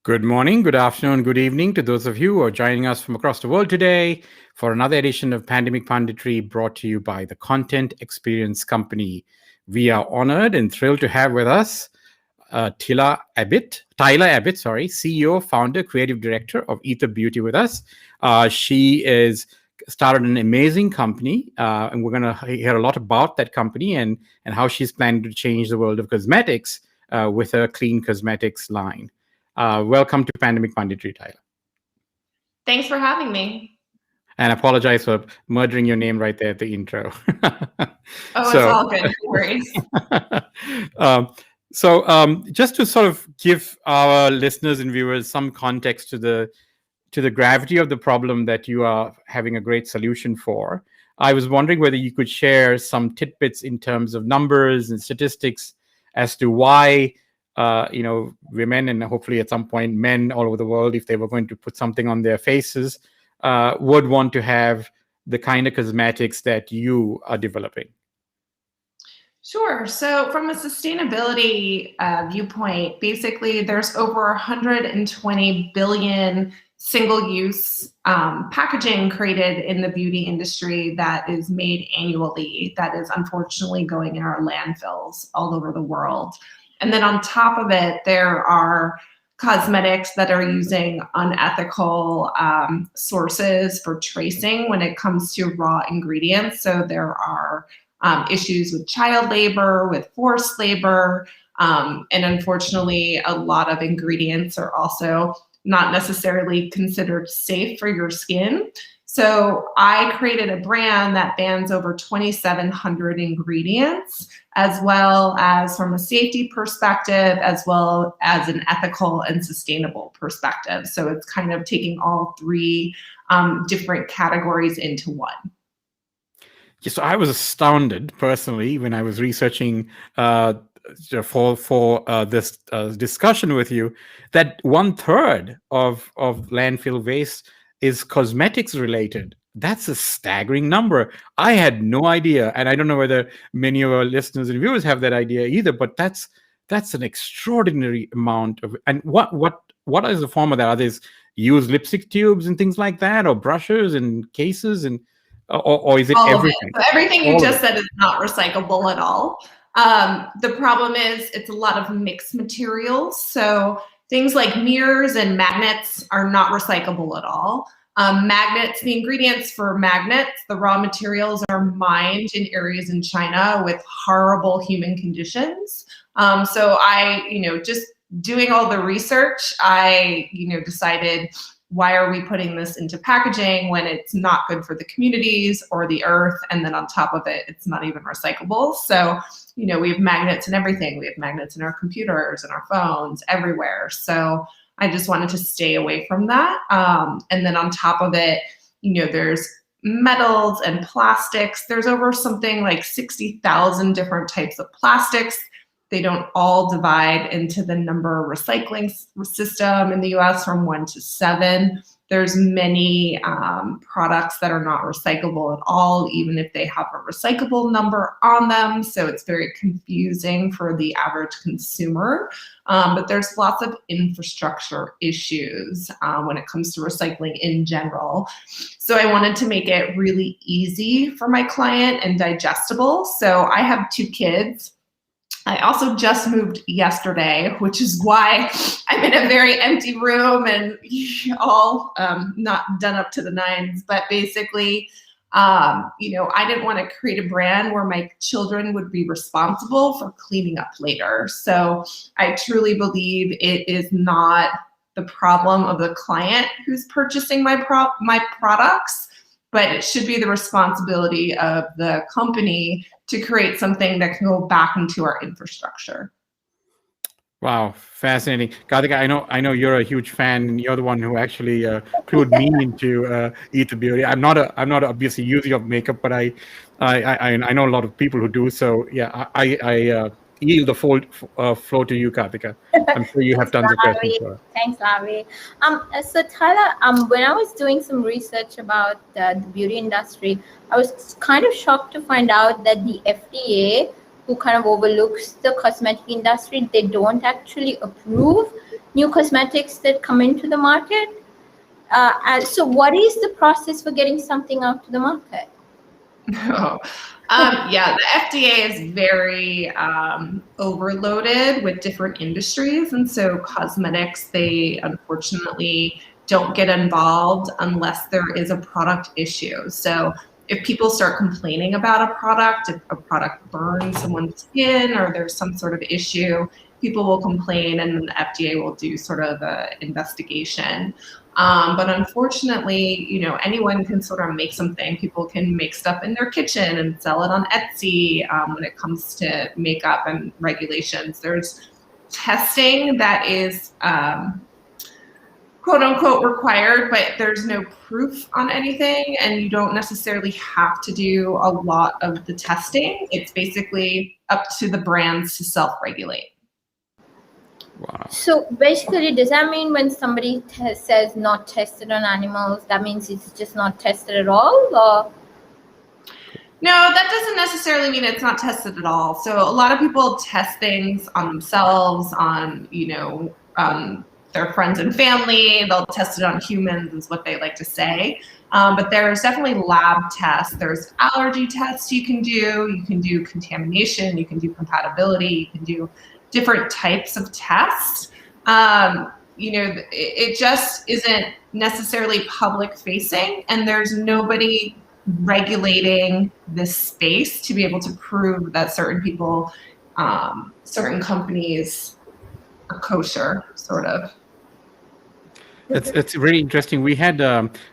Good morning, good afternoon, good evening to those of you who are joining us from across the world today for another edition of Pandemic Punditry brought to you by the Content Experience Company. We are honored and thrilled to have with us Tiila Abbitt, CEO, founder, creative director of Aether Beauty with us. She is started an amazing company, and we're going to hear a lot about that company and how she's planning to change the world of cosmetics with her clean cosmetics line. Welcome to Pandemic Punditry, Tiila. Thanks for having me. And I apologize for murdering your name right there at the intro. It's all good. No worries. Just to sort of give our listeners and viewers some context to the gravity of the problem that you are having a great solution for, I was wondering whether you could share some tidbits in terms of numbers and statistics as to why women and hopefully at some point men all over the world, if they were going to put something on their faces, would want to have the kind of cosmetics that you are developing. Sure. So from a sustainability viewpoint, basically there's over 120 billion single-use packaging created in the beauty industry that is made annually that is unfortunately going in our landfills all over the world. And then on top of it, there are cosmetics that are using unethical sources for tracing when it comes to raw ingredients. So there are issues with child labor, with forced labor, and unfortunately, a lot of ingredients are also not necessarily considered safe for your skin. So I created a brand that bans over 2,700 ingredients, as well as from a safety perspective, as well as an ethical and sustainable perspective. So it's kind of taking all three different categories into one. Yeah, so I was astounded personally when I was researching for this discussion with you that 1/3 of landfill waste is cosmetics related. That's a staggering number. I had no idea, and I don't know whether many of our listeners and viewers have that idea either. But that's an extraordinary amount of. And what is the form of that? Are these used lipstick tubes and things like that, or brushes and cases, and or is it all everything? Of it. So everything you just said is not recyclable at all. The problem is it's a lot of mixed materials. So things like mirrors and magnets are not recyclable at all. Magnets, the ingredients for magnets, the raw materials are mined in areas in China with horrible human conditions. So I, just doing all the research, I, decided, why are we putting this into packaging when it's not good for the communities or the earth? And then on top of it, it's not even recyclable. So, we have magnets in everything. We have magnets in our computers and our phones everywhere. So I just wanted to stay away from that. And then on top of it, there's metals and plastics. There's over something like 60,000 different types of plastics. They don't all divide into the number recycling system in the US from 1 to 7. There's many products that are not recyclable at all, even if they have a recyclable number on them. So it's very confusing for the average consumer. But there's lots of infrastructure issues when it comes to recycling in general. So I wanted to make it really easy for my client and digestible. So I have 2 kids. I also just moved yesterday, which is why I'm in a very empty room and all not done up to the nines. But basically, I didn't want to create a brand where my children would be responsible for cleaning up later. So I truly believe it is not the problem of the client who's purchasing my products, but it should be the responsibility of the company to create something that can go back into our infrastructure. Wow, fascinating, Karthika. I know you're a huge fan, and you're the one who actually clued me into Aether Beauty. I'm not obviously using of makeup, but I know a lot of people who do. So yeah, I yield the floor to you, Karthika. I'm sure you have tons of questions for her. Thanks, Lavi. So Tiila, when I was doing some research about the beauty industry, I was kind of shocked to find out that the FDA who kind of overlooks the cosmetic industry. They don't actually approve new cosmetics that come into the market. So what is the process for getting something out to the market? Yeah, the FDA is very overloaded with different industries. And so cosmetics, they unfortunately don't get involved unless there is a product issue. So if people start complaining about a product, if a product burns someone's skin or there's some sort of issue, people will complain and the FDA will do sort of an investigation. But unfortunately, you know, anyone can sort of make something. People can make stuff in their kitchen and sell it on Etsy. When it comes to makeup and regulations, there's testing that is quote unquote required, but there's no proof on anything, and you don't necessarily have to do a lot of the testing. It's basically up to the brands to self-regulate. Wow. So basically, does that mean when somebody says not tested on animals, that means it's just not tested at all? Or? No, that doesn't necessarily mean it's not tested at all. So a lot of people test things on themselves, on, you know, their friends and family. They'll test it on humans is what they like to say. But there's definitely lab tests. There's allergy tests you can do. You can do contamination. You can do compatibility. You can do different types of tests. You know, it just isn't necessarily public facing, and there's nobody regulating this space to be able to prove that certain people, certain companies are kosher, sort of. It's really interesting. We had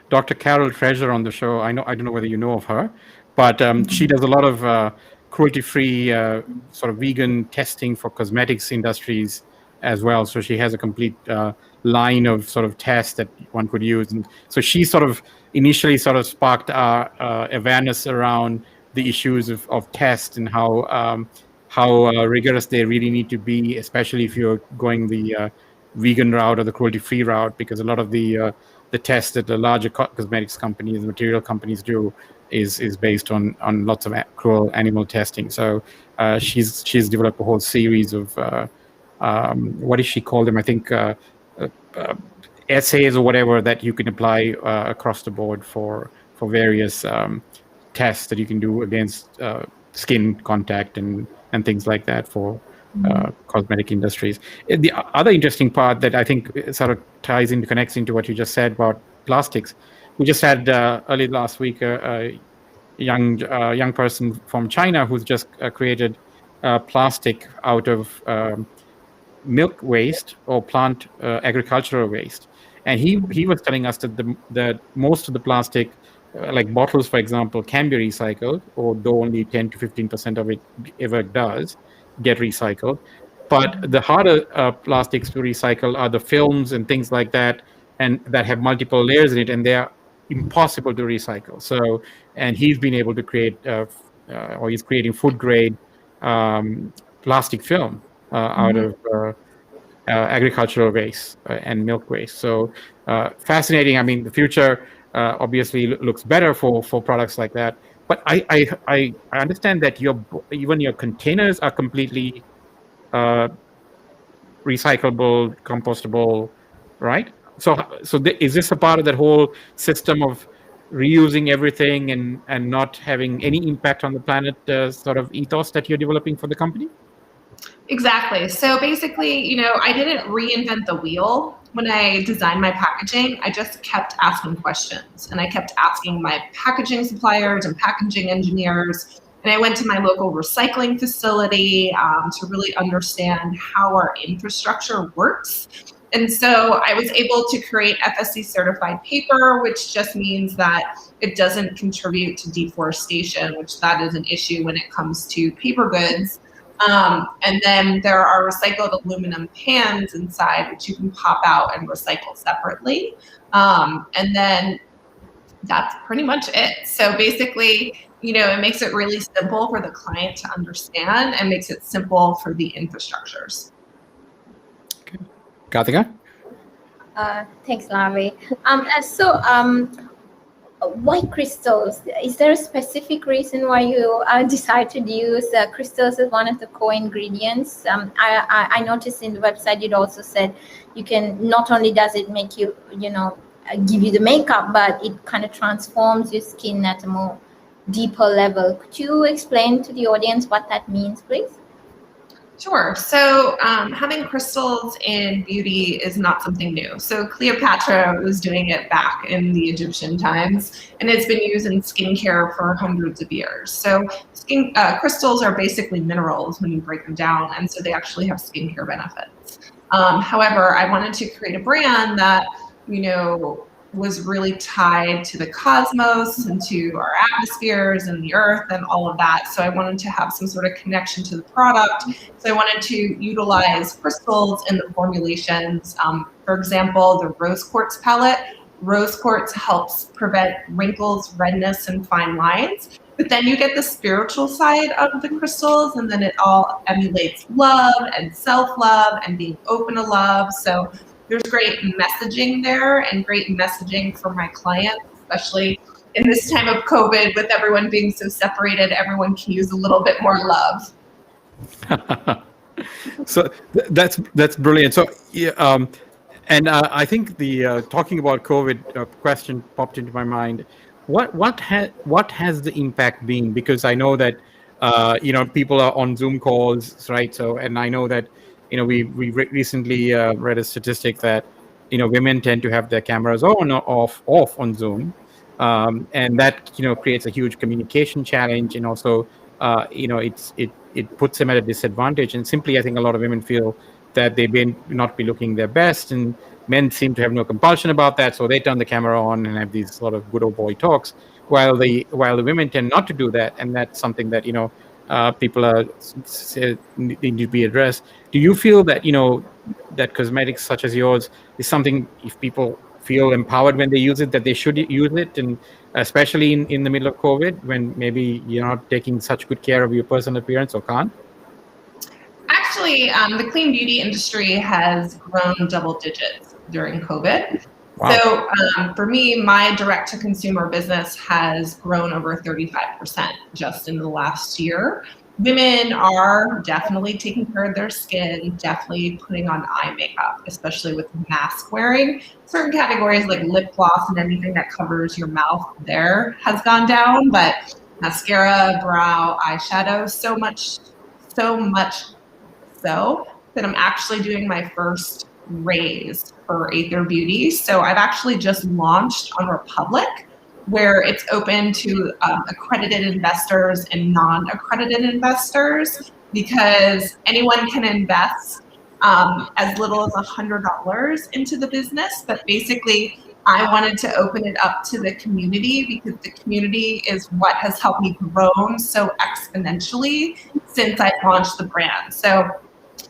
Dr. Carol Treasure on the show. I don't know whether you know of her, but she does a lot of cruelty-free sort of vegan testing for cosmetics industries as well. So she has a complete line of sort of tests that one could use. And so she sort of initially sort of sparked awareness around the issues of tests and how rigorous they really need to be, especially if you're going the vegan route or the cruelty-free route, because a lot of the tests that the larger cosmetics companies, material companies do is based on lots of cruel animal testing. So she's developed a whole series of what does she call them? I think essays or whatever that you can apply across the board for various tests that you can do against skin contact and things like that for cosmetic industries. The other interesting part that I think sort of connects into what you just said about plastics. We just had early last week a young person from China who's just created plastic out of milk waste or plant agricultural waste, and he was telling us that most of the plastic, like bottles, for example, can be recycled, although only 10 to 15% of it ever does get recycled. But the harder plastics to recycle are the films and things like that, and that have multiple layers in it, and they are impossible to recycle. So, and he's been able to create, or he's creating food grade plastic film out of agricultural waste and milk waste. So fascinating. I mean, the future obviously looks better for products like that. But I understand that even your containers are completely recyclable, compostable, right? So is this a part of that whole system of reusing everything and not having any impact on the planet sort of ethos that you're developing for the company? Exactly. So basically, you know, I didn't reinvent the wheel when I designed my packaging. I just kept asking questions, and I kept asking my packaging suppliers and packaging engineers. And I went to my local recycling facility to really understand how our infrastructure works. And so I was able to create FSC certified paper, which just means that it doesn't contribute to deforestation, which that is an issue when it comes to paper goods. And then there are recycled aluminum pans inside, which you can pop out and recycle separately. And then that's pretty much it. So basically, you know, it makes it really simple for the client to understand and makes it simple for the infrastructures. Okay. Karthika? Thanks, Larry. Why crystals? Is there a specific reason why you decided to use crystals as one of the core ingredients? I noticed in the website it also said you can, not only does it make you, give you the makeup, but it kind of transforms your skin at a more deeper level. Could you explain to the audience what that means, please? Sure. So having crystals in beauty is not something new. So Cleopatra was doing it back in the Egyptian times, and it's been used in skincare for hundreds of years. So crystals are basically minerals when you break them down, and so they actually have skincare benefits. However, I wanted to create a brand that, was really tied to the cosmos and to our atmospheres and the earth and all of that. So I wanted to have some sort of connection to the product. So I wanted to utilize crystals in the formulations. For example, the rose quartz palette. Rose quartz helps prevent wrinkles, redness, and fine lines. But then you get the spiritual side of the crystals, and then it all emulates love and self-love and being open to love. So there's great messaging there and great messaging for my clients, especially in this time of COVID with everyone being so separated. Everyone can use a little bit more love. So that's brilliant. So and I think the talking about COVID question popped into my mind. What has the impact been? Because I know that people are on Zoom calls, right? So, and I know that we recently read a statistic that women tend to have their cameras on or off on Zoom, and that creates a huge communication challenge, and also it puts them at a disadvantage. And simply, I think a lot of women feel that they may not be looking their best, and men seem to have no compulsion about that, so they turn the camera on and have these sort of good old boy talks, while the women tend not to do that, and that's something that people need to be addressed. Do you feel that that cosmetics such as yours is something, if people feel empowered when they use it, that they should use it, and especially in the middle of COVID, when maybe you're not taking such good care of your personal appearance or can't? Actually, the clean beauty industry has grown double digits during COVID. Wow. So for me, my direct-to-consumer business has grown over 35% just in the last year. Women are definitely taking care of their skin, definitely putting on eye makeup, especially with mask wearing. Certain categories like lip gloss and anything that covers your mouth there has gone down, but mascara, brow, eyeshadow, so much so that I'm actually doing my first raise for Aether Beauty. So I've actually just launched on Republic, where it's open to accredited investors and non-accredited investors, because anyone can invest as little as $100 into the business. But basically, I wanted to open it up to the community, because the community is what has helped me grow so exponentially since I launched the brand. So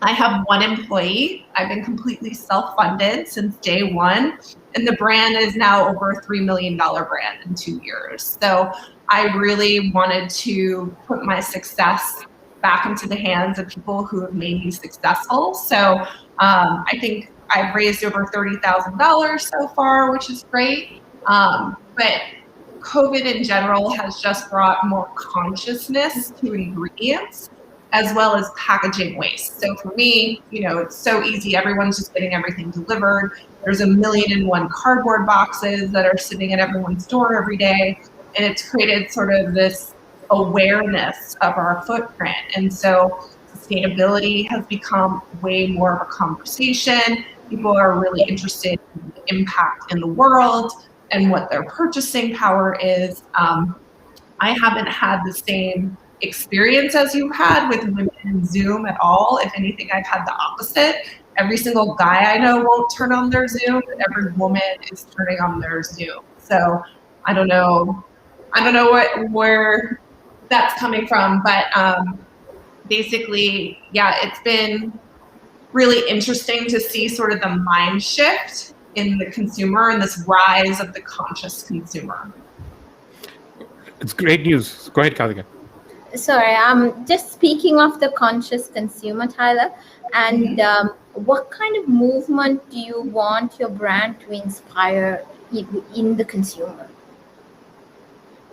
I have one employee. I've been completely self-funded since day one, and the brand is now over a $3 million brand in 2 years. So I really wanted to put my success back into the hands of people who have made me successful. So I think I've raised over $30,000 so far, which is great. But COVID in general has just brought more consciousness to ingredients, as well as packaging waste. So for me, it's so easy. Everyone's just getting everything delivered. There's 1,000,001 cardboard boxes that are sitting at everyone's door every day. And it's created sort of this awareness of our footprint. And so sustainability has become way more of a conversation. People are really interested in the impact in the world and what their purchasing power is. I haven't had the same experience as you had with women in Zoom at all. If anything, I've had the opposite. Every single guy I know won't turn on their Zoom, but every woman is turning on their Zoom. So I don't know where that's coming from, but basically, yeah, it's been really interesting to see sort of the mind shift in the consumer and this rise of the conscious consumer. It's great news. Go ahead, Karthika. Sorry, just speaking of the conscious consumer, Tiila, and what kind of movement do you want your brand to inspire in the consumer?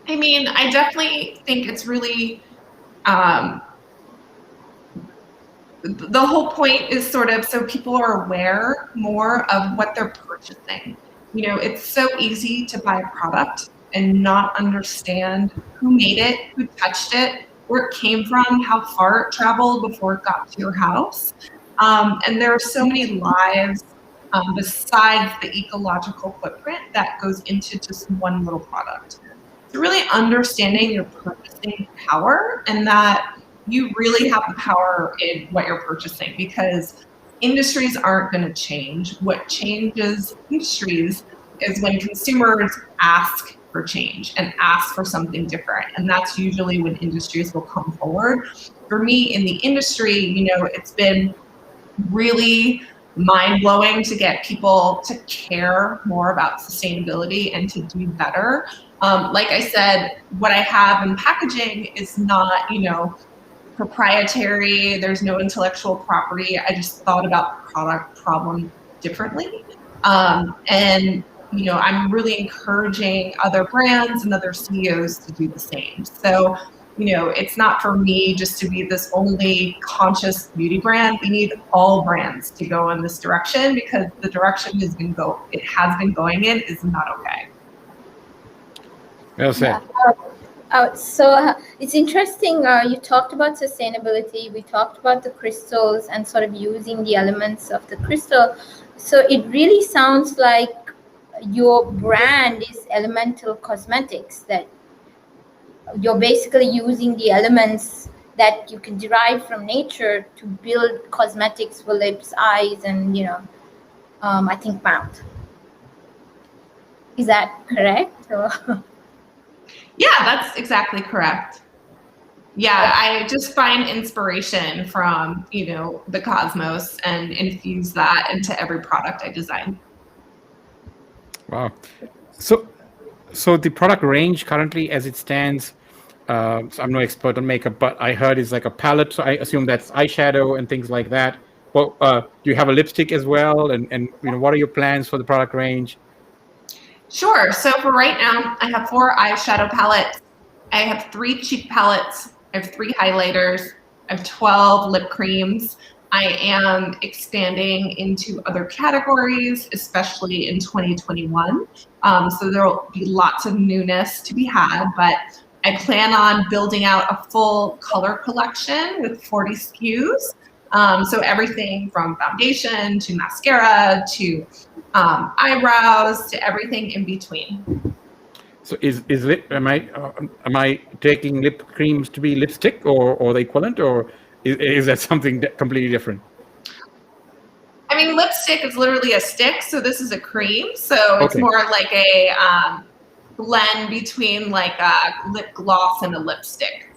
I mean, I definitely think it's really, the whole point is sort of so people are aware more of what they're purchasing. You know, it's so easy to buy a product and not understand who made it, who touched it, where it came from, how far it traveled before it got to your house. And there are so many lives besides the ecological footprint that goes into just one little product. So really understanding your purchasing power and that you really have the power in what you're purchasing, because industries aren't going to change. What changes industries is when consumers ask for change and ask for something different. And that's usually when industries will come forward. For me in the industry, you know, it's been really mind-blowing to get people to care more about sustainability and to do better. Like I said, what I have in packaging is not, you know, proprietary. There's no intellectual property. I just thought about the product problem differently. And, you know, I'm really encouraging other brands and other CEOs to do the same. So, you know, it's not for me just to be this only conscious beauty brand. We need all brands to go in this direction, because the direction it has been going in is not okay. Well said. So it's interesting. You talked about sustainability. We talked about the crystals and sort of using the elements of the crystal. So it really sounds like your brand is Elemental Cosmetics, that you're basically using the elements that you can derive from nature to build cosmetics for lips, eyes, and, you know, I think mouth. Is that correct? Yeah, that's exactly correct. Yeah, I just find inspiration from, you know, the cosmos and infuse that into every product I design. Wow. So the product range currently as it stands, so I'm no expert on makeup, but I heard it's like a palette. So I assume that's eyeshadow and things like that. Well, do you have a lipstick as well? And you know, what are your plans for the product range? Sure. So for right now, I have 4 eyeshadow palettes. I have 3 cheek palettes. I have 3 highlighters. I have 12 lip creams. I am expanding into other categories, especially in 2021. So there will be lots of newness to be had, but I plan on building out a full color collection with 40 SKUs. So everything from foundation to mascara to eyebrows to everything in between. So am I taking lip creams to be lipstick or the equivalent, or is that something completely different? I mean, lipstick is literally a stick, so this is a cream. So it's more like a blend between like a lip gloss and a lipstick.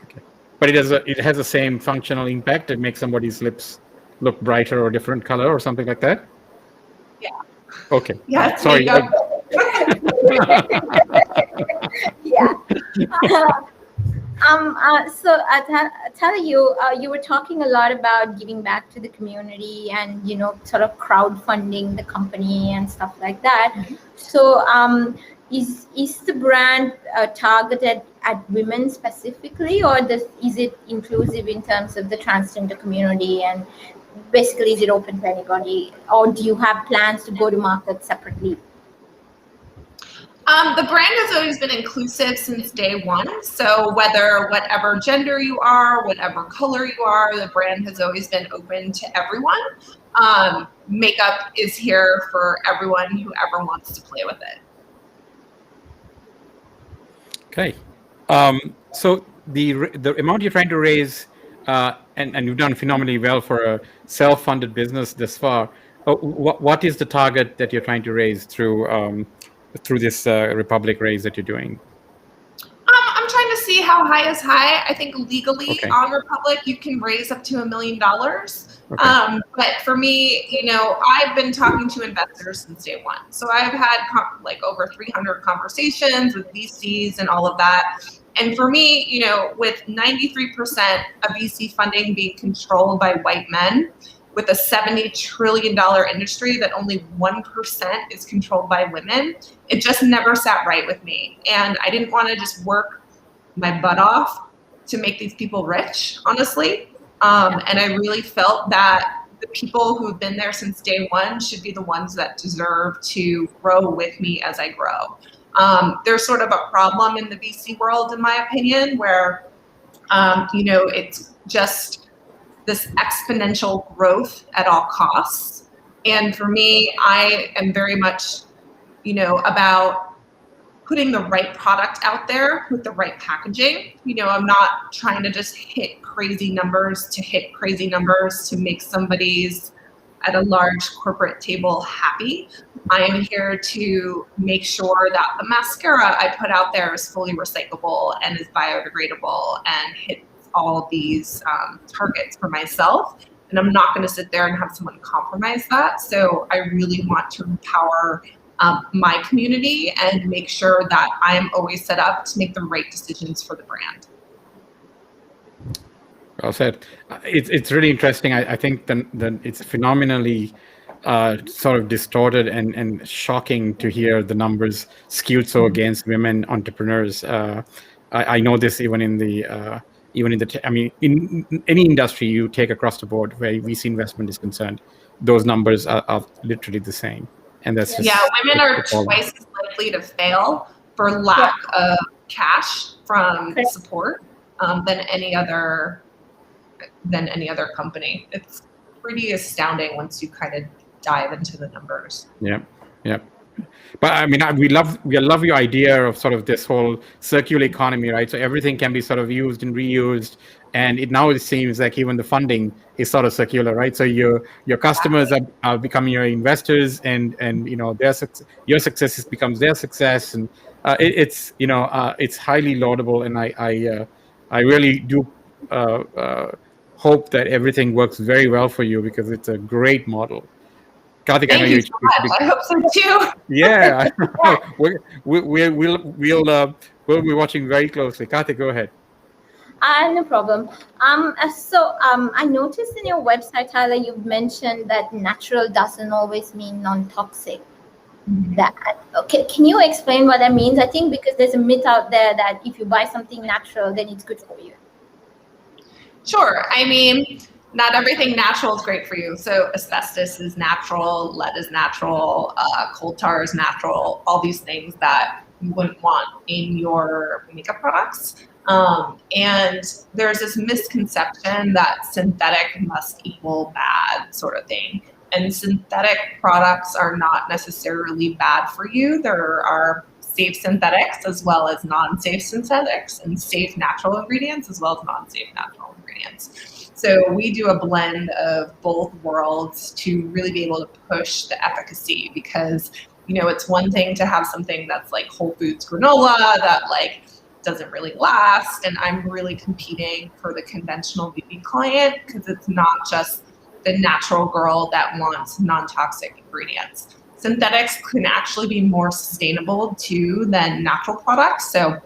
Okay. But it has the same functional impact. It makes somebody's lips look brighter or different color or something like that? Yeah. Okay. Yeah. Sorry. Yeah. So Tiila, you were talking a lot about giving back to the community and, you know, sort of crowdfunding the company and stuff like that. Mm-hmm. So is the brand targeted at women specifically, or is it inclusive in terms of the transgender community, and basically is it open to anybody, or do you have plans to go to market separately? The brand has always been inclusive since day one. So whatever gender you are, whatever color you are, the brand has always been open to everyone. Makeup is here for everyone who ever wants to play with it. Okay. So the amount you're trying to raise, and you've done phenomenally well for a self-funded business this far. What is the target that you're trying to raise through this Republic raise that you're doing? I'm trying to see how high is high. I think legally on Republic you can raise up to $1 million. But for me, you know, I've been talking to investors since day one. So I've had like over 300 conversations with VCs and all of that. And for me, you know, with 93% of VC funding being controlled by white men, with a $70 trillion industry that only 1% is controlled by women, it just never sat right with me. And I didn't want to just work my butt off to make these people rich, honestly. And I really felt that the people who've been there since day one should be the ones that deserve to grow with me as I grow. There's sort of a problem in the VC world, in my opinion, where, it's just this exponential growth at all costs. And for me, I am very much, about putting the right product out there with the right packaging. I'm not trying to just hit crazy numbers to make somebody's at a large corporate table happy. I am here to make sure that the mascara I put out there is fully recyclable and is biodegradable and hits all these targets for myself. And I'm not going to sit there and have someone compromise that. So I really want to empower my community and make sure that I'm always set up to make the right decisions for the brand. Well said. It's really interesting. I think that it's phenomenally sort of distorted and shocking to hear the numbers skewed so against women entrepreneurs. I know this even in the in any industry you take across the board where VC investment is concerned, those numbers are literally the same. And that's just, women are twice as likely to fail for lack of cash from support than any other company. It's pretty astounding once you kind of dive into the numbers. Yeah. But I mean, we love your idea of sort of this whole circular economy, right? So everything can be sort of used and reused, and it seems like even the funding is sort of circular, right? So your customers are becoming your investors, and your success becomes their success, and it's highly laudable, and I really do hope that everything works very well for you because it's a great model. Karthik, Thank you so much. I hope so too. Yeah, we'll be watching very closely. Karthik, go ahead. No problem. I noticed in your website, Tiila, you've mentioned that natural doesn't always mean non-toxic. Can you explain what that means? I think because there's a myth out there that if you buy something natural, then it's good for you. Sure. I mean, not everything natural is great for you. So asbestos is natural, lead is natural, coal tar is natural, all these things that you wouldn't want in your makeup products. And there's this misconception that synthetic must equal bad sort of thing. And synthetic products are not necessarily bad for you. There are safe synthetics as well as non-safe synthetics, and safe natural ingredients as well as non-safe natural ingredients. So we do a blend of both worlds to really be able to push the efficacy, because it's one thing to have something that's like Whole Foods granola that like doesn't really last, and I'm really competing for the conventional beauty client because it's not just the natural girl that wants non-toxic ingredients. Synthetics can actually be more sustainable too than natural products. So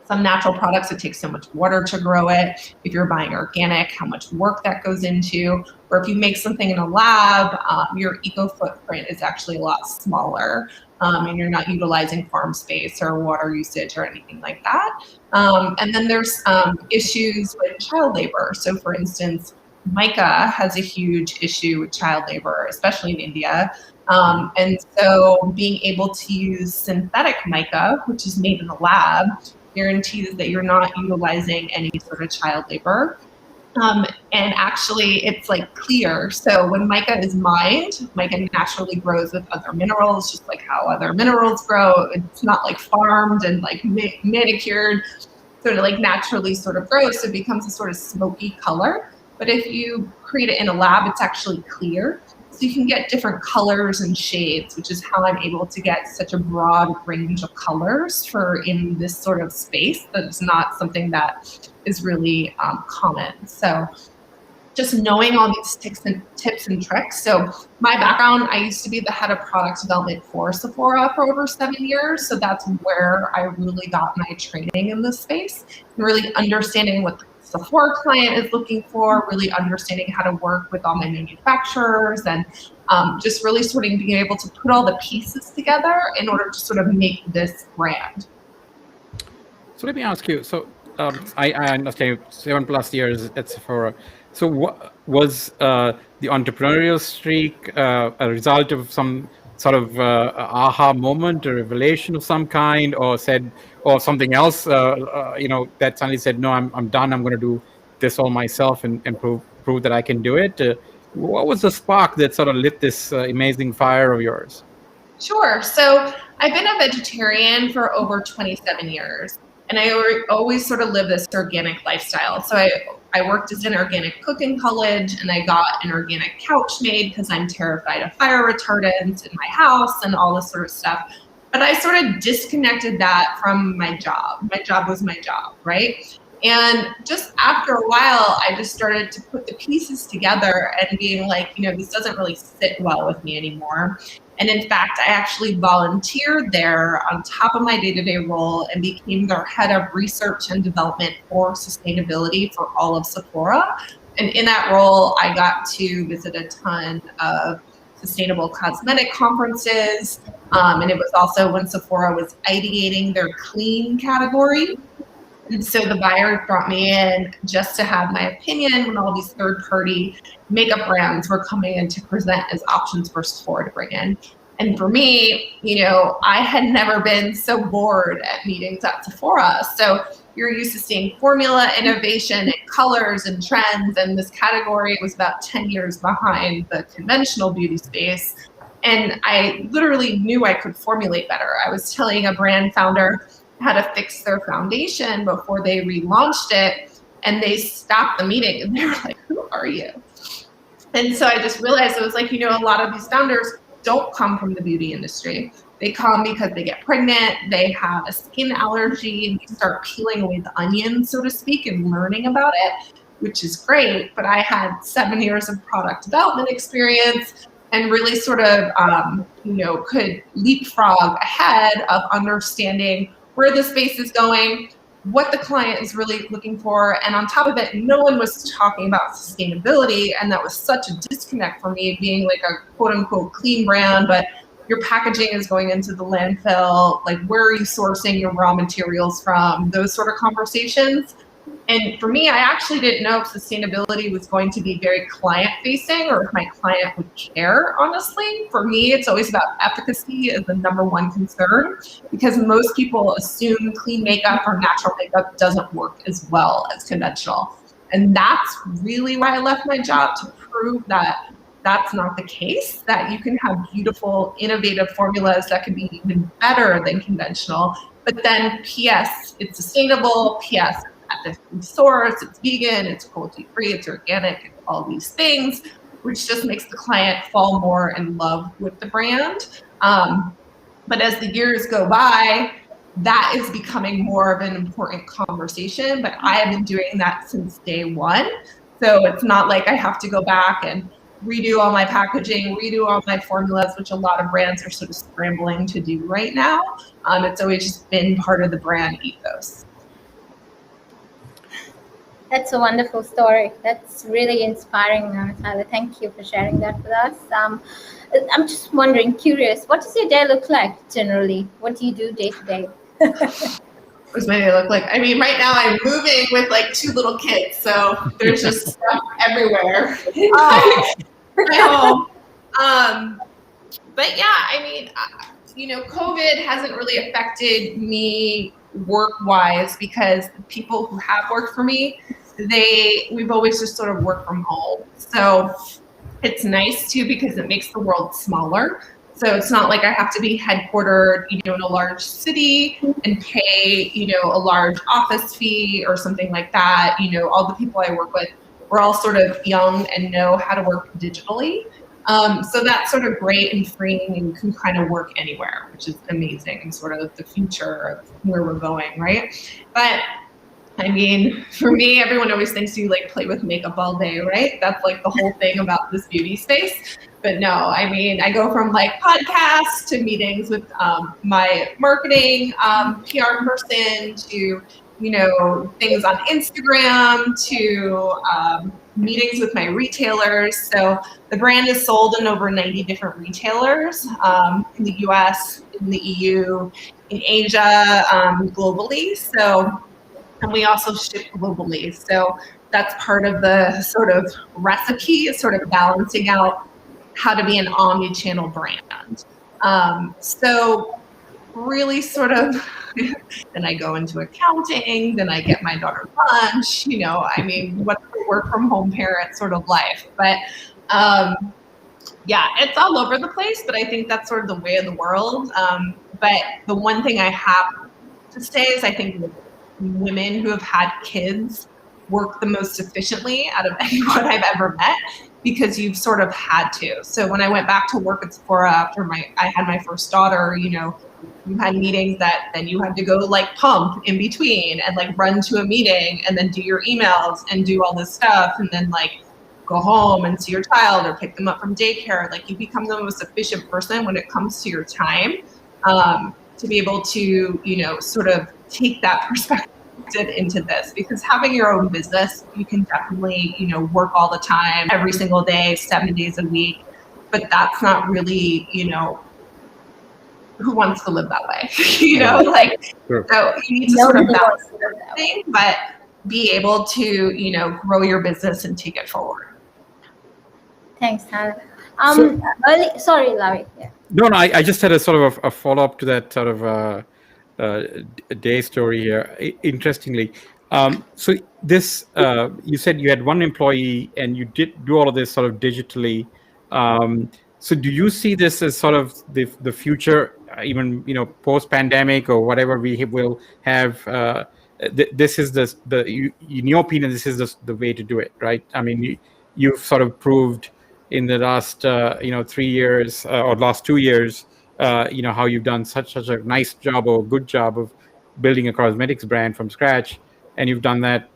some natural products, it takes so much water to grow it. If you're buying organic, how much work that goes into. Or if you make something in a lab, your eco footprint is actually a lot smaller, and you're not utilizing farm space or water usage or anything like that. And then there's issues with child labor. So for instance, mica has a huge issue with child labor, especially in India. And so being able to use synthetic mica, which is made in the lab, guarantees that you're not utilizing any sort of child labor. And actually it's like clear. So when mica is mined, mica naturally grows with other minerals, just like how other minerals grow. It's not like farmed and like manicured, sort of like naturally sort of grows. So it becomes a sort of smoky color. But if you create it in a lab, it's actually clear. So you can get different colors and shades, which is how I'm able to get such a broad range of colors for in this sort of space. That's not something that is really common. So just knowing all these tips and tricks. So my background, I used to be the head of product development for Sephora for over 7 years. So that's where I really got my training in this space, and really understanding what the Sephora client is looking for, really understanding how to work with all my manufacturers, and just really sort of being able to put all the pieces together in order to sort of make this brand. So let me ask you. So I understand 7+ years at Sephora. So what was the entrepreneurial streak a result of some sort of aha moment, a revelation of some kind, or something else? That suddenly said, no, I'm done. I'm going to do this all myself and prove that I can do it. What was the spark that sort of lit this amazing fire of yours? Sure. So I've been a vegetarian for over 27 years, and I always sort of live this organic lifestyle. So I worked as an organic cook in college, and I got an organic couch made because I'm terrified of fire retardants in my house and all this sort of stuff. But I sort of disconnected that from my job. My job was my job, right? And just after a while, I just started to put the pieces together and being like, this doesn't really sit well with me anymore. And in fact, I actually volunteered there on top of my day-to-day role and became their head of research and development for sustainability for all of Sephora. And in that role, I got to visit a ton of sustainable cosmetic conferences. And it was also when Sephora was ideating their clean category. And so the buyers brought me in just to have my opinion when all these third-party makeup brands were coming in to present as options for Sephora to bring in. And for me, I had never been so bored at meetings at Sephora. So you're used to seeing formula innovation and colors and trends, and this category was about 10 years behind the conventional beauty space. And I literally knew I could formulate better. I was telling a brand founder how to fix their foundation before they relaunched it, and they stopped the meeting and they were like, who are you? And so I just realized it was like, a lot of these founders don't come from the beauty industry. They come because they get pregnant, they have a skin allergy, and they start peeling away the onion, so to speak, and learning about it, which is great. But I had 7 years of product development experience and really sort of, could leapfrog ahead of understanding where the space is going, what the client is really looking for. And on top of it, no one was talking about sustainability. And that was such a disconnect for me, being like a quote unquote clean brand, but your packaging is going into the landfill. Like, where are you sourcing your raw materials from? Those sort of conversations. And for me, I actually didn't know if sustainability was going to be very client facing or if my client would care, honestly. For me, it's always about efficacy as the number one concern, because most people assume clean makeup or natural makeup doesn't work as well as conventional. And that's really why I left my job, to prove that that's not the case, that you can have beautiful, innovative formulas that can be even better than conventional. But then, P.S., it's sustainable, P.S., at the source, it's vegan, it's cruelty-free, it's organic, it's all these things, which just makes the client fall more in love with the brand. But as the years go by, that is becoming more of an important conversation, but I have been doing that since day one. So it's not like I have to go back and redo all my packaging, redo all my formulas, which a lot of brands are sort of scrambling to do right now. It's always just been part of the brand ethos. That's a wonderful story. That's really inspiring, Tiila. Thank you for sharing that with us. I'm just wondering, curious, what does your day look like generally? What do you do day to day? What does my day look like? I mean, right now I'm moving with like 2 little kids, so there's just stuff everywhere. But yeah, I mean, COVID hasn't really affected me work-wise, because the people who have worked for me, we've always just sort of worked from home. So it's nice too, because it makes the world smaller. So it's not like I have to be headquartered, in a large city and pay, a large office fee or something like that. All the people I work with, we're all sort of young and know how to work digitally. So that's sort of great and freeing, and can kind of work anywhere, which is amazing, and sort of the future of where we're going, right? But I mean, for me, everyone always thinks you like play with makeup all day, right? That's like the whole thing about this beauty space. But no, I mean, I go from like podcasts to meetings with my marketing PR person to things on Instagram to meetings with my retailers. So the brand is sold in over 90 different retailers in the US, in the EU, in Asia, globally. So, and we also ship globally. So that's part of the sort of recipe, is sort of balancing out how to be an omni-channel brand. So really sort of, then I go into accounting, then I get my daughter lunch, what a work from home parent sort of life. But yeah, it's all over the place, but I think that's sort of the way of the world. But the one thing I have to say is I think women who have had kids work the most efficiently out of anyone I've ever met, because you've sort of had to. So when I went back to work at Sephora after I had my first daughter, you had meetings that then you had to go like pump in between and like run to a meeting and then do your emails and do all this stuff and then like go home and see your child or pick them up from daycare. Like you become the most efficient person when it comes to your time, to be able to, sort of take that perspective into this, because having your own business, you can definitely, work all the time, every single day, 7 days a week, but that's not really, who wants to live that way? Sure. So you need to sort of balance everything, but be able to, grow your business and take it forward. Thanks, Hannah. Sorry, Larry. Yeah. No, I just had a sort of a follow-up to that sort of day story here. Interestingly, so this, you said you had one employee and you did do all of this sort of digitally. So do you see this as sort of the future, even post-pandemic or whatever we will have? This is in your opinion, this is the way to do it, right? I mean, you've sort of proved in the last 3 years or last 2 years, how you've done such a nice job or good job of building a cosmetics brand from scratch, and you've done that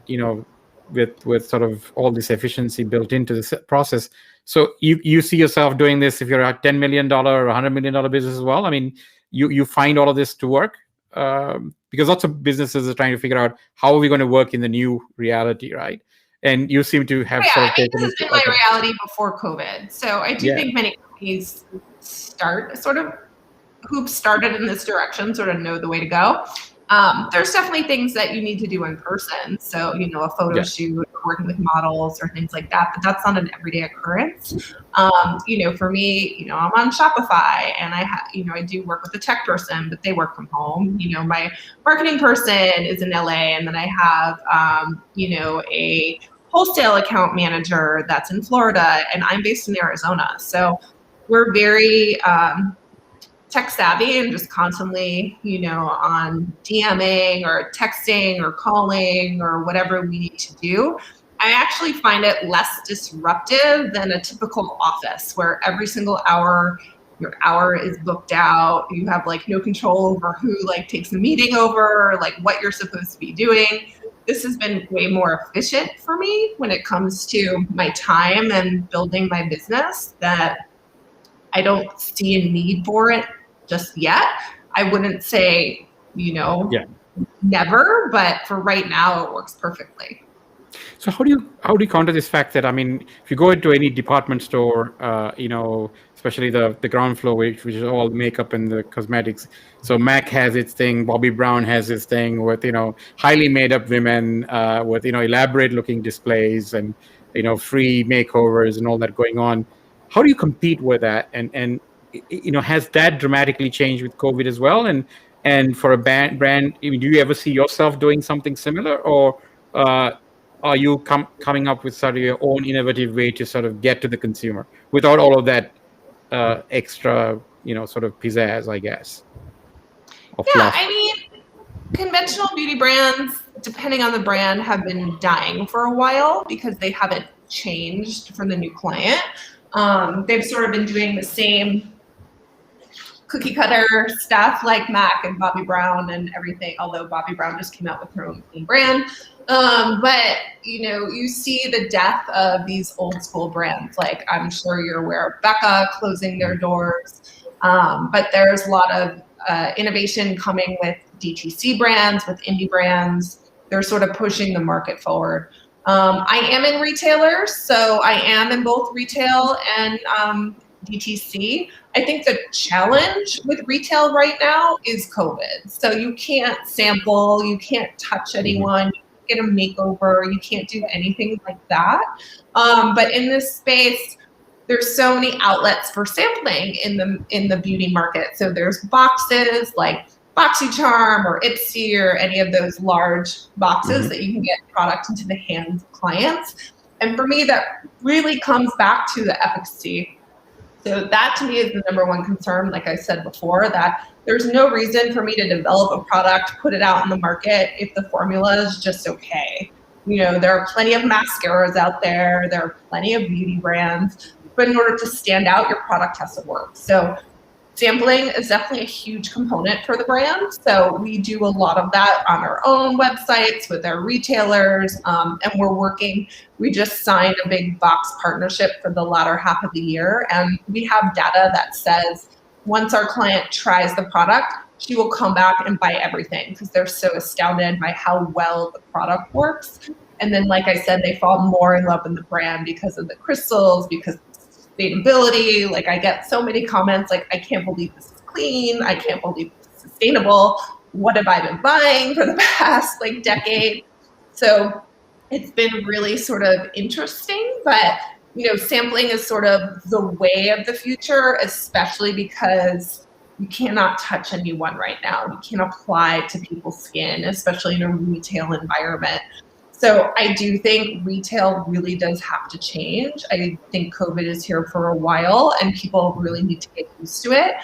with sort of all this efficiency built into this process. So you see yourself doing this if you're a $10 million or $100 million business as well? I mean, you find all of this to work, because lots of businesses are trying to figure out how are we going to work in the new reality, right? And you seem to have sort of taken this has been my reality before COVID. So I do think many companies who've started in this direction sort of know the way to go. There's definitely things that you need to do in person. So, a photo shoot, working with models or things like that, but that's not an everyday occurrence. For me, I'm on Shopify and I do work with a tech person, but they work from home. My marketing person is in LA, and then I have, a wholesale account manager that's in Florida, and I'm based in Arizona. So we're very tech savvy and just constantly, on DMing or texting or calling or whatever we need to do. I actually find it less disruptive than a typical office where every single hour, your hour is booked out. You have like no control over who like takes the meeting over, like what you're supposed to be doing. This has been way more efficient for me when it comes to my time and building my business, that I don't see a need for it just yet. I wouldn't say, never, but for right now, it works perfectly. So how do you counter this fact that, I mean, if you go into any department store, especially the ground floor, which is all makeup and the cosmetics. So MAC has its thing, Bobbi Brown has its thing with, highly made up women with, elaborate looking displays and, free makeovers and all that going on. How do you compete with that? And has that dramatically changed with COVID as well? And for a brand, do you ever see yourself doing something similar, or are you coming up with sort of your own innovative way to sort of get to the consumer without all of that extra, sort of pizzazz, I guess? I mean, conventional beauty brands, depending on the brand, have been dying for a while because they haven't changed for the new client. They've sort of been doing the same cookie cutter stuff like MAC and Bobbi Brown and everything, although Bobbi Brown just came out with her own brand. But, you see the death of these old school brands. Like, I'm sure you're aware of Becca closing their doors. But there's a lot of innovation coming with DTC brands, with indie brands. they're sort of pushing the market forward. I am in retailers, so I am in both retail and DTC. I think the challenge with retail right now is COVID. So you can't sample, you can't touch anyone, you can't get a makeover, you can't do anything like that. But in this space, there's so many outlets for sampling in the beauty market. So there's boxes like BoxyCharm or Ipsy or any of those large boxes that you can get product into the hands of clients. And for me, that really comes back to the efficacy. So that to me is the number one concern, like I said before, that there's no reason for me to develop a product, put it out in the market if the formula is just okay. You know, there are plenty of mascaras out there, there are plenty of beauty brands, but in order to stand out, your product has to work. So sampling is definitely a huge component for the brand. So we do a lot of that on our own websites with our retailers, and we just signed a big box partnership for the latter half of the year. And we have data that says once our client tries the product, she will come back and buy everything because they're so astounded by how well the product works. And then, like I said, they fall more in love with the brand because of the crystals, because sustainability. Like I get so many comments like, I can't believe this is clean. I can't believe this is sustainable. What have I been buying for the past like decade? So it's been really sort of interesting, but you know, sampling is sort of the way of the future, especially because you cannot touch anyone right now. You can't apply to people's skin, especially in a retail environment. So I do think retail really does have to change. I think COVID is here for a while and people really need to get used to it.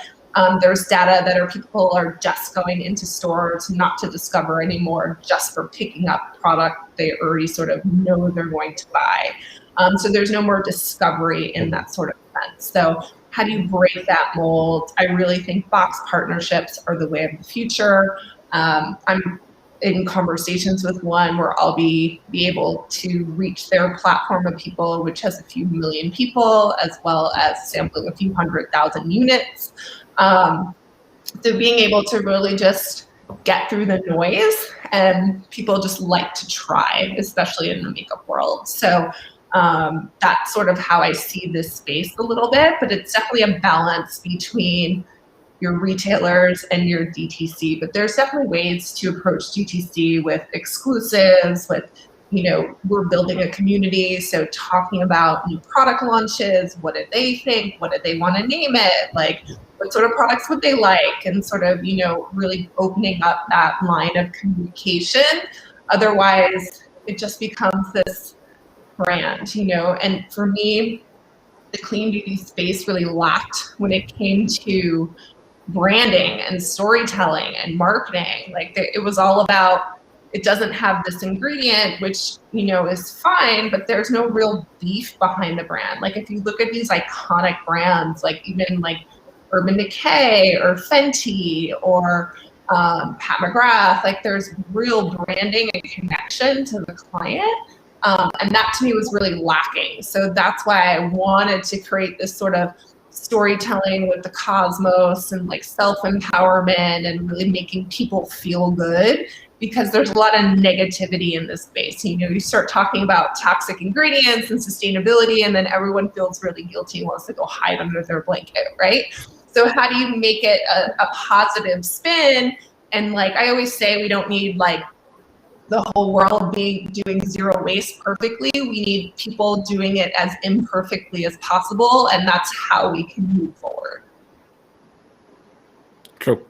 There's data that people are just going into stores not to discover anymore, just for picking up product they already sort of know they're going to buy. So there's no more discovery in that sort of sense. So how do you break that mold? I really think box partnerships are the way of the future. I'm in conversations with one where I'll be able to reach their platform of people, which has a few million people, as well as sampling a few 100,000 units. So being able to really just get through the noise, and people just like to try, especially in the makeup world. So that's sort of how I see this space a little bit, but it's definitely a balance between your retailers and your DTC, but there's definitely ways to approach DTC with exclusives, with, you know, we're building a community. So talking about new product launches, what did they think? What did they want to name it? Like, what sort of products would they like? And sort of, you know, really opening up that line of communication. Otherwise, it just becomes this brand, you know, and for me, the clean beauty space really lacked when it came to branding and storytelling and marketing. Like it was all about, it doesn't have this ingredient, which, you know, is fine, but there's no real beef behind the brand. Like if you look at these iconic brands, like even like Urban Decay or Fenty or Pat McGrath, like there's real branding and connection to the client. And that to me was really lacking. So that's why I wanted to create this sort of storytelling with the cosmos and like self-empowerment and really making people feel good, because there's a lot of negativity in this space. You know, you start talking about toxic ingredients and sustainability, and then everyone feels really guilty and wants to go hide under their blanket, right? So how do you make it a positive spin? And like I always say, we don't need like the whole world doing zero waste perfectly. We need people doing it as imperfectly as possible, and that's how we can move forward. True.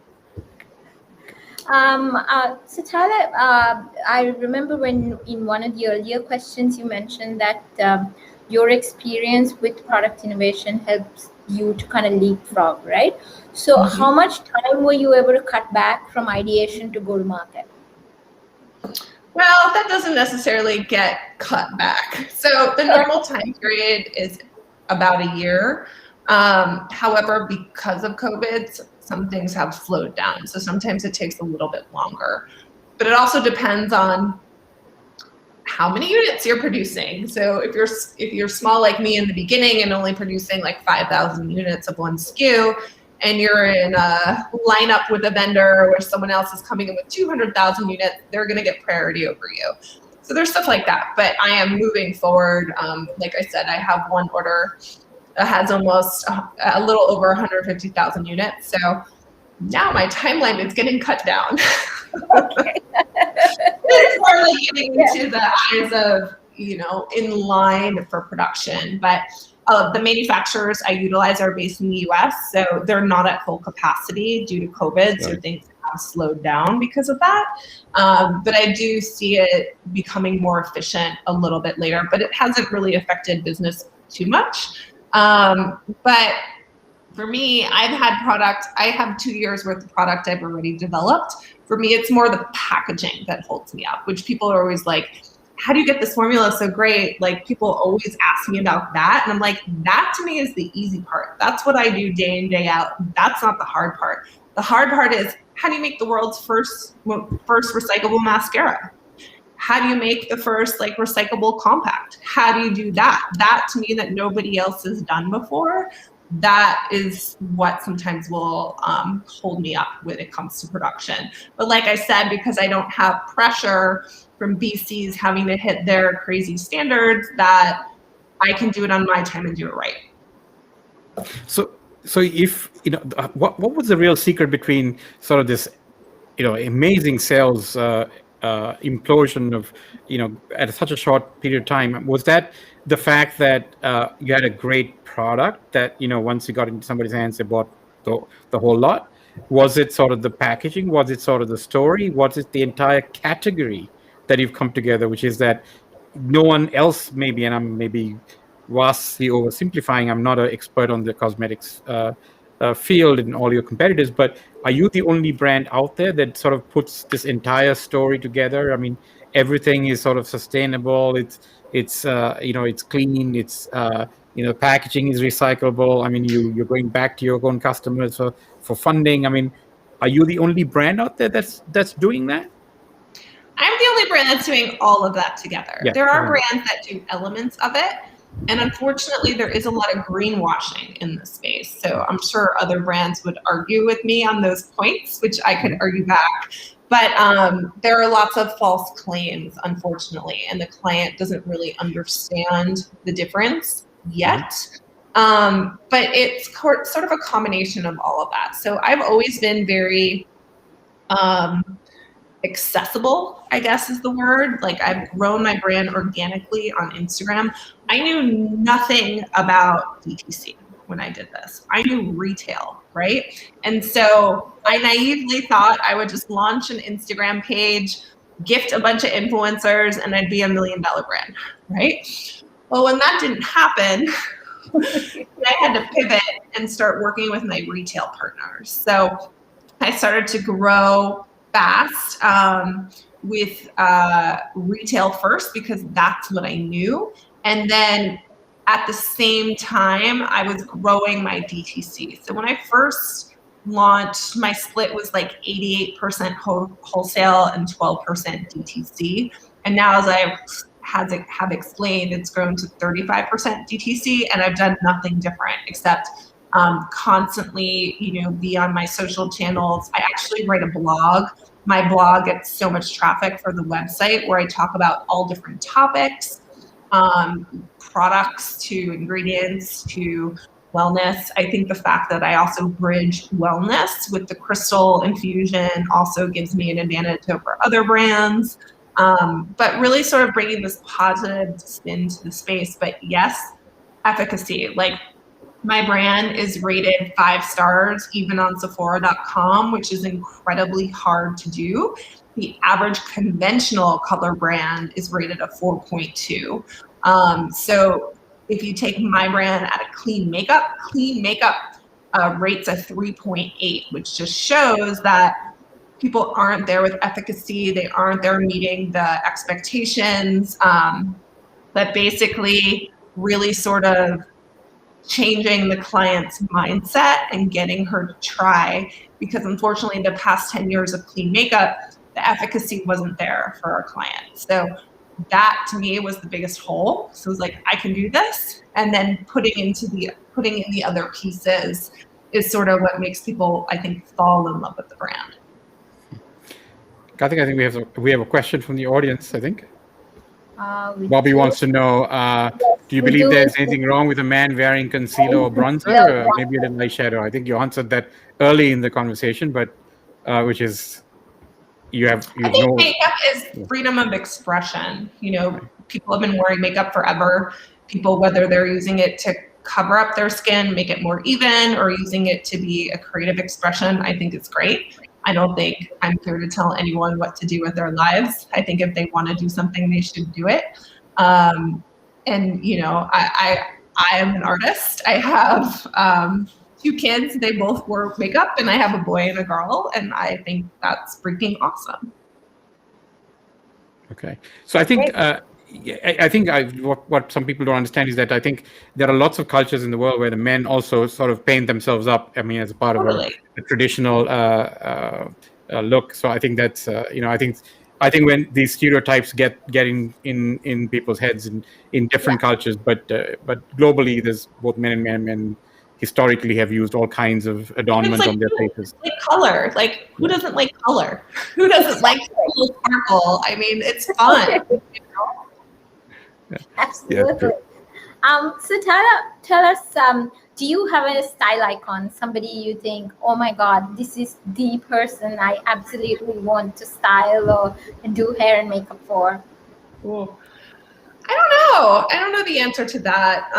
So Tiila, I remember when in one of the earlier questions you mentioned that your experience with product innovation helps you to kind of leapfrog, right? So how much time were you able to cut back from ideation to go to market? Well, that doesn't necessarily get cut back. So the normal time period is about a year. However, because of COVID, some things have slowed down. So sometimes it takes a little bit longer. But it also depends on how many units you're producing. So if you're small like me in the beginning and only producing like 5,000 units of one SKU, and you're in a lineup with a vendor where someone else is coming in with 200,000 units, they're going to get priority over you. So there's stuff like that. But I am moving forward. Like I said, I have one order that has almost a little over 150,000 units. So now my timeline is getting cut down. Okay. It's more like getting into the eyes of, in line for production. But the manufacturers I utilize are based in the US, so they're not at full capacity due to COVID, so things have slowed down because of that. But I do see it becoming more efficient a little bit later, but it hasn't really affected business too much. But for me, I've had product, I have 2 years worth of product I've already developed. For me, it's more the packaging that holds me up, which people are always like, how do you get this formula so great? Like, people always ask me about that. And I'm like, that to me is the easy part. That's what I do day in, day out. That's not the hard part. The hard part is, how do you make the world's first recyclable mascara? How do you make the first recyclable compact? How do you do that? That to me, that nobody else has done before, that is what sometimes will hold me up when it comes to production. But like I said, because I don't have pressure from BCs having to hit their crazy standards, that I can do it on my time and do it right. So if, what was the real secret between sort of this, amazing sales implosion of, at such a short period of time? Was that the fact that you had a great product that, once you got into somebody's hands, they bought the whole lot? Was it sort of the packaging? Was it sort of the story? Was it the entire category that you've come together, which is that no one else maybe, and I'm maybe vastly oversimplifying, I'm not an expert on the cosmetics field and all your competitors, but are you the only brand out there that sort of puts this entire story together? I mean, everything is sort of sustainable. It's clean. It's packaging is recyclable. I mean, you're going back to your own customers for funding. I mean, are you the only brand out there that's doing that? I'm the only brand that's doing all of that together. Yeah, there are brands that do elements of it. And unfortunately, there is a lot of greenwashing in this space. So I'm sure other brands would argue with me on those points, which I could argue back. But there are lots of false claims, unfortunately, and the client doesn't really understand the difference yet. But it's sort of a combination of all of that. So I've always been very accessible, I guess is the word. Like, I've grown my brand organically on Instagram. I knew nothing about DTC when I did this. I knew retail, right? And so I naively thought I would just launch an Instagram page, gift a bunch of influencers, and I'd be $1 million brand, right? Well, when that didn't happen, I had to pivot and start working with my retail partners. So I started to grow fast with retail first, because that's what I knew. And then at the same time, I was growing my DTC. So when I first launched, my split was like 88% wholesale and 12% DTC. And now, as I have explained, it's grown to 35% DTC, and I've done nothing different except constantly, be on my social channels. I actually write a blog. My blog gets so much traffic for the website, where I talk about all different topics, products to ingredients to wellness. I think the fact that I also bridge wellness with the crystal infusion also gives me an advantage over other brands. But really sort of bringing this positive spin to the space. But yes, efficacy. Like, my brand is rated 5 stars, even on Sephora.com, which is incredibly hard to do. The average conventional color brand is rated a 4.2. So if you take my brand at a clean makeup rates a 3.8, which just shows that people aren't there with efficacy. They aren't there meeting the expectations, but basically really sort of changing the client's mindset and getting her to try, because unfortunately the past 10 years of clean makeup, the efficacy wasn't there for our clients. So that to me was the biggest hole. So it was like, I can do this. And then putting in the other pieces is sort of what makes people, I think, fall in love with the brand. I think we have a question from the audience, I think. Bobby do. wants to know, do you believe there's anything wrong with a man wearing concealer or bronzer, maybe a little eyeshadow? I think you answered that early in the conversation, but which is I think makeup is freedom of expression. You know, people have been wearing makeup forever. People, whether they're using it to cover up their skin, make it more even, or using it to be a creative expression, I think it's great. I don't think I'm here to tell anyone what to do with their lives. I think if they want to do something, they should do it. And you know, I am an artist. I have 2 kids. They both wear makeup, and I have a boy and a girl, and I think that's freaking awesome. Okay, so I think what some people don't understand is that I think there are lots of cultures in the world where the men also sort of paint themselves up. I mean, as a part of a traditional look. So I think that's you know, I think when these stereotypes get in people's heads in different cultures, but globally, there's both men and men historically have used all kinds of adornment on their faces. Like color, like who doesn't like color? Who doesn't like sparkle? I mean, it's fun. You know? Absolutely. So tell us, do you have a style icon? Somebody you think, oh my God, this is the person I absolutely want to style or do hair and makeup for? Ooh. I don't know the answer to that.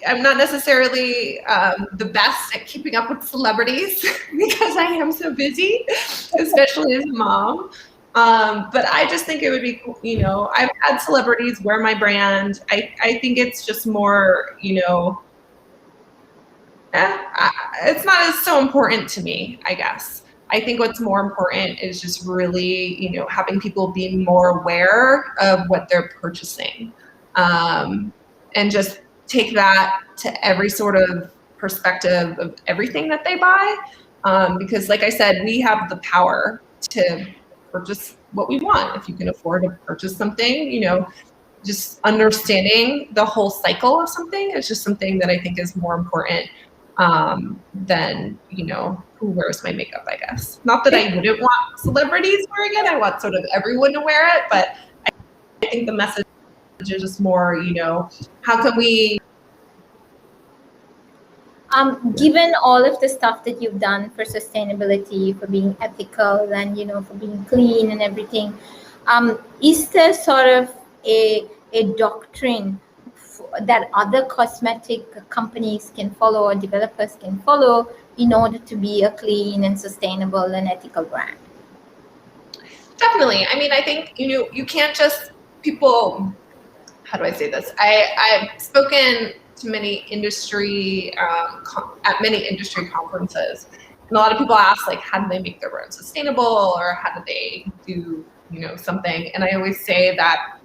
I'm not necessarily the best at keeping up with celebrities because I am so busy, especially as a mom. But I just think it would be cool. You know, I've had celebrities wear my brand. I think it's just more, you know, it's not as so important to me, I guess. I think what's more important is just really, you know, having people be more aware of what they're purchasing, and just take that to every sort of perspective of everything that they buy. Because like I said, we have the power to purchase what we want. If you can afford to purchase something, you know, just understanding the whole cycle of something is just something that I think is more important than, you know, who wears my makeup, I guess. Not that I wouldn't want celebrities wearing it. I want sort of everyone to wear it, but I think the message is just more, you know, how can we... Given all of the stuff that you've done for sustainability, for being ethical and, you know, for being clean and everything, is there sort of a doctrine that other cosmetic companies can follow or developers can follow in order to be a clean and sustainable and ethical brand? Definitely. I mean, I think, you know, you can't just people, how do I say this? I've spoken to many industry, at many industry conferences. And a lot of people ask, like, how do they make their brand sustainable, or how do they do, you know, something? And I always say that,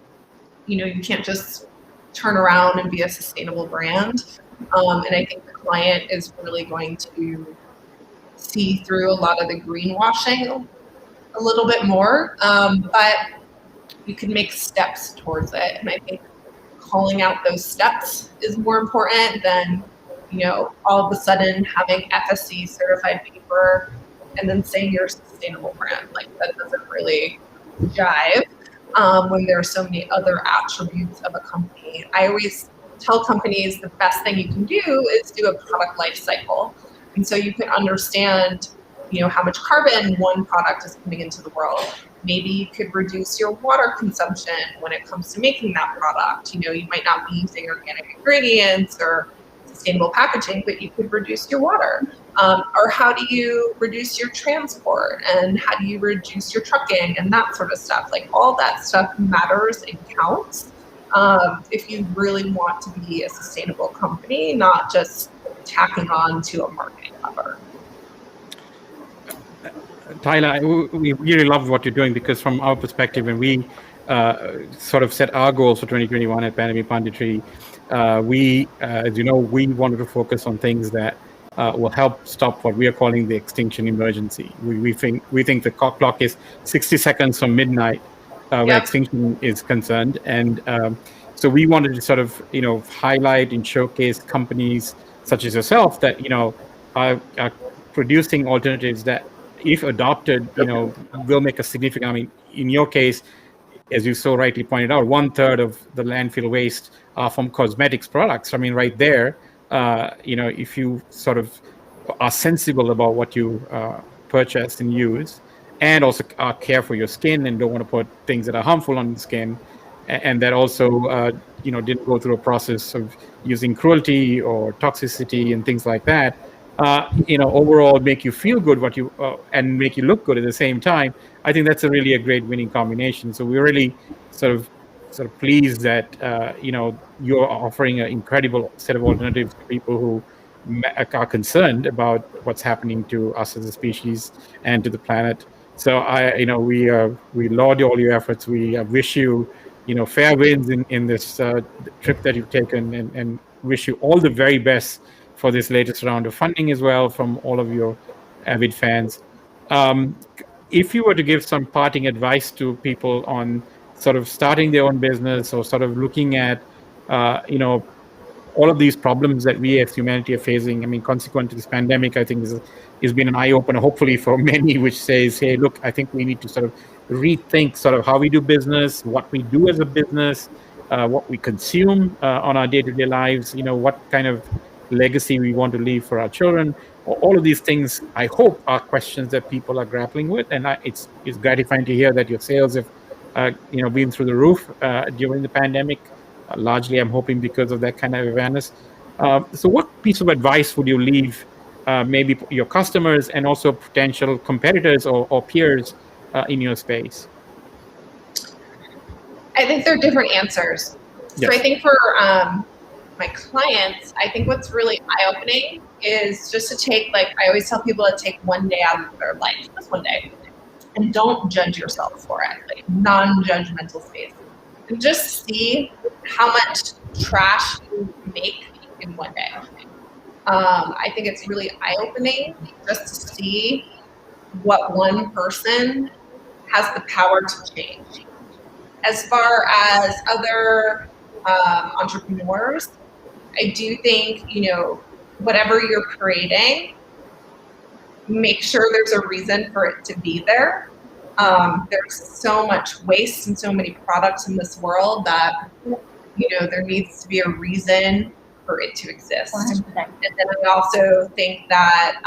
you know, you can't just turn around and be a sustainable brand. And I think the client is really going to see through a lot of the greenwashing a little bit more, but you can make steps towards it. And I think calling out those steps is more important than, you know, all of a sudden having FSC certified paper and then saying you're a sustainable brand. Like, that doesn't really jive when there are so many other attributes of a company. I always tell companies the best thing you can do is do a product life cycle. And so you can understand, you know, how much carbon one product is putting into the world. Maybe you could reduce your water consumption when it comes to making that product. You know, you might not be using organic ingredients or sustainable packaging, but you could reduce your water. Or how do you reduce your transport, and how do you reduce your trucking and that sort of stuff? Like, all that stuff matters and counts if you really want to be a sustainable company, not just tacking on to a marketing cover. Tiila, we really love what you're doing, because from our perspective, when we sort of set our goals for 2021 at Pandemic Punditry, we, as you know, we wanted to focus on things that will help stop what we are calling the extinction emergency. We think the clock is 60 seconds from midnight when extinction is concerned, and so we wanted to sort of, you know, highlight and showcase companies such as yourself that are producing alternatives that, if adopted, will make a significant. I mean, in your case, as you so rightly pointed out, 1/3 of the landfill waste are from cosmetics products. I mean, right there, if you sort of are sensible about what you purchase and use, and also care for your skin and don't want to put things that are harmful on the skin, and that also didn't go through a process of using cruelty or toxicity and things like that, overall make you feel good and make you look good at the same time. I think that's really a great winning combination. So we're really sort of pleased that you're offering an incredible set of alternatives to people who are concerned about what's happening to us as a species and to the planet. So we laud all your efforts. We wish you fair winds in this trip that you've taken, and wish you all the very best for this latest round of funding as well from all of your avid fans. If you were to give some parting advice to people on sort of starting their own business, or sort of looking at all of these problems that we as humanity are facing, I mean, consequent to this pandemic, I think has been an eye-opener, hopefully for many, which says, hey, look, I think we need to sort of rethink sort of how we do business, what we do as a business, what we consume on our day-to-day lives, what kind of legacy we want to leave for our children. All of these things, I hope, are questions that people are grappling with. And it's gratifying to hear that your sales have been through the roof during the pandemic. Largely, I'm hoping because of that kind of awareness. So what piece of advice would you leave maybe your customers and also potential competitors or peers in your space? I think they're different answers. Yes. So I think for my clients, I think what's really eye-opening is just to take, like I always tell people, to take one day out of their life, just one day, and don't judge yourself for it, like non-judgmental space. And just see how much trash you make in one day. I think it's really eye-opening just to see what one person has the power to change. As far as other entrepreneurs, I do think, whatever you're creating, make sure there's a reason for it to be there. There's so much waste and so many products in this world that, there needs to be a reason for it to exist. 100%. And then I also think that,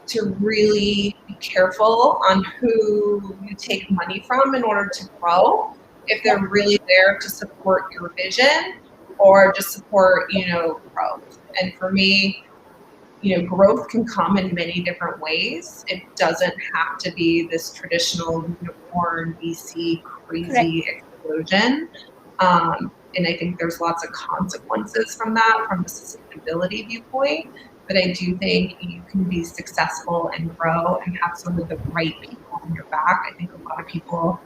to really be careful on who you take money from in order to grow, if they're really there to support your vision or just support, growth. And for me, growth can come in many different ways. It doesn't have to be this traditional unicorn, VC, crazy explosion. And I think there's lots of consequences from that, from a sustainability viewpoint. But I do think you can be successful and grow and have some of the right people on your back. I think a lot of people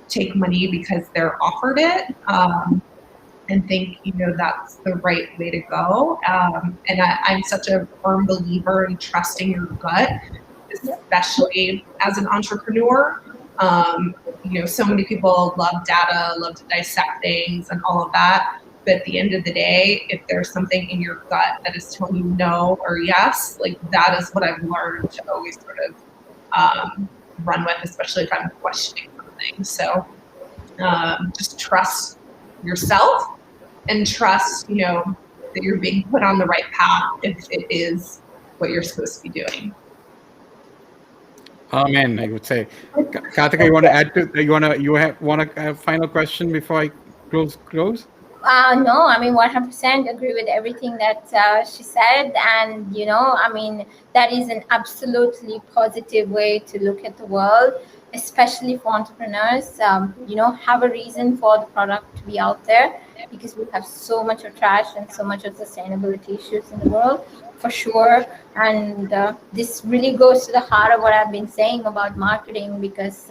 take money because they're offered it. And think, that's the right way to go. And I'm such a firm believer in trusting your gut, especially as an entrepreneur. So many people love data, love to dissect things and all of that. But at the end of the day, if there's something in your gut that is telling you no or yes, like that is what I've learned to always sort of run with, especially if I'm questioning something. So just trust yourself and trust, that you're being put on the right path if it is what you're supposed to be doing. Amen, I would say. Karthika, you want to add to? You want to have a final question before I close? No, I mean, 100% agree with everything that she said. And, that is an absolutely positive way to look at the world, especially for entrepreneurs. Have a reason for the product to be out there, because we have so much of trash and so much of sustainability issues in the world, for sure. And this really goes to the heart of what I've been saying about marketing, because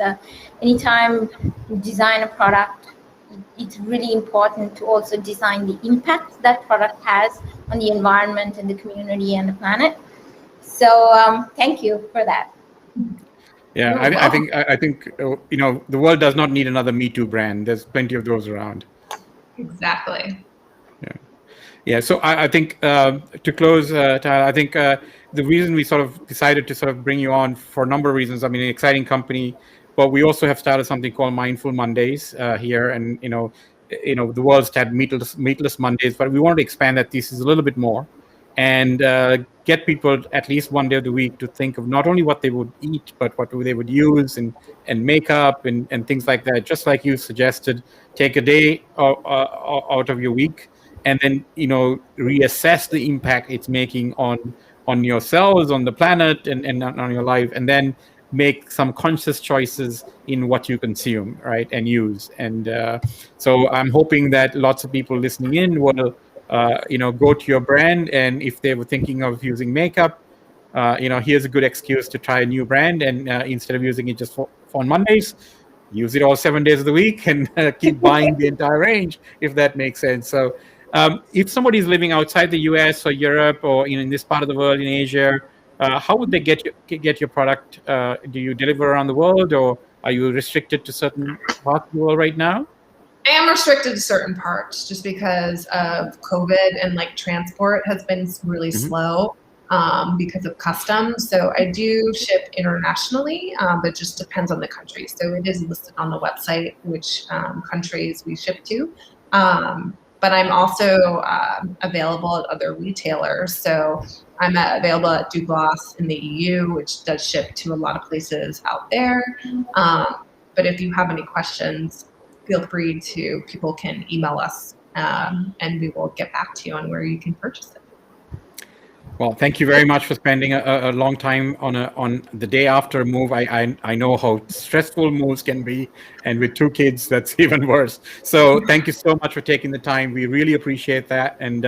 anytime you design a product, it's really important to also design the impact that product has on the environment and the community and the planet. So thank you for that. Yeah, I think the world does not need another Me Too brand. There's plenty of those around. Exactly. Yeah, so I think to close, Tiila, I think the reason we sort of decided to sort of bring you on for a number of reasons. I mean, an exciting company, but we also have started something called Mindful Mondays here, and the world's had meatless Mondays, but we wanted to expand that thesis a little bit more, and get people at least one day of the week to think of not only what they would eat, but what they would use and makeup and things like that. Just like you suggested, take a day out of your week and then reassess the impact it's making on yourselves, on the planet, and on your life, and then make some conscious choices in what you consume, right, and use. And so I'm hoping that lots of people listening in will go to your brand, and if they were thinking of using makeup, here's a good excuse to try a new brand, and instead of using it just for on Mondays, use it all 7 days of the week, and keep buying the entire range, if that makes sense. So if somebody is living outside the US or Europe, or in this part of the world, in Asia, how would they get your product? Do you deliver around the world, or are you restricted to certain parts of the world right now? I am restricted to certain parts just because of COVID, and like transport has been really slow because of customs. So I do ship internationally, but just depends on the country. So it is listed on the website which countries we ship to. But I'm also available at other retailers. So I'm available at Douglas in the EU, which does ship to a lot of places out there. But if you have any questions, feel free to, people can email us and we will get back to you on where you can purchase it. Well, thank you very much for spending a long time on the day after a move. I know how stressful moves can be, and with 2 kids, that's even worse. So thank you so much for taking the time. We really appreciate that, and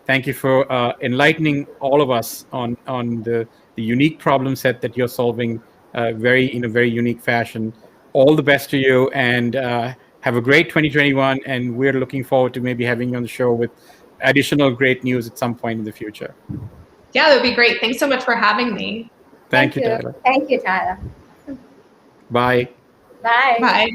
thank you for enlightening all of us on the unique problem set that you're solving in a very unique fashion. All the best to you, and have a great 2021. And we're looking forward to maybe having you on the show with additional great news at some point in the future. Yeah, that would be great. Thanks so much for having me. Thank you, Tiila. Thank you, Tiila. Bye. Bye. Bye.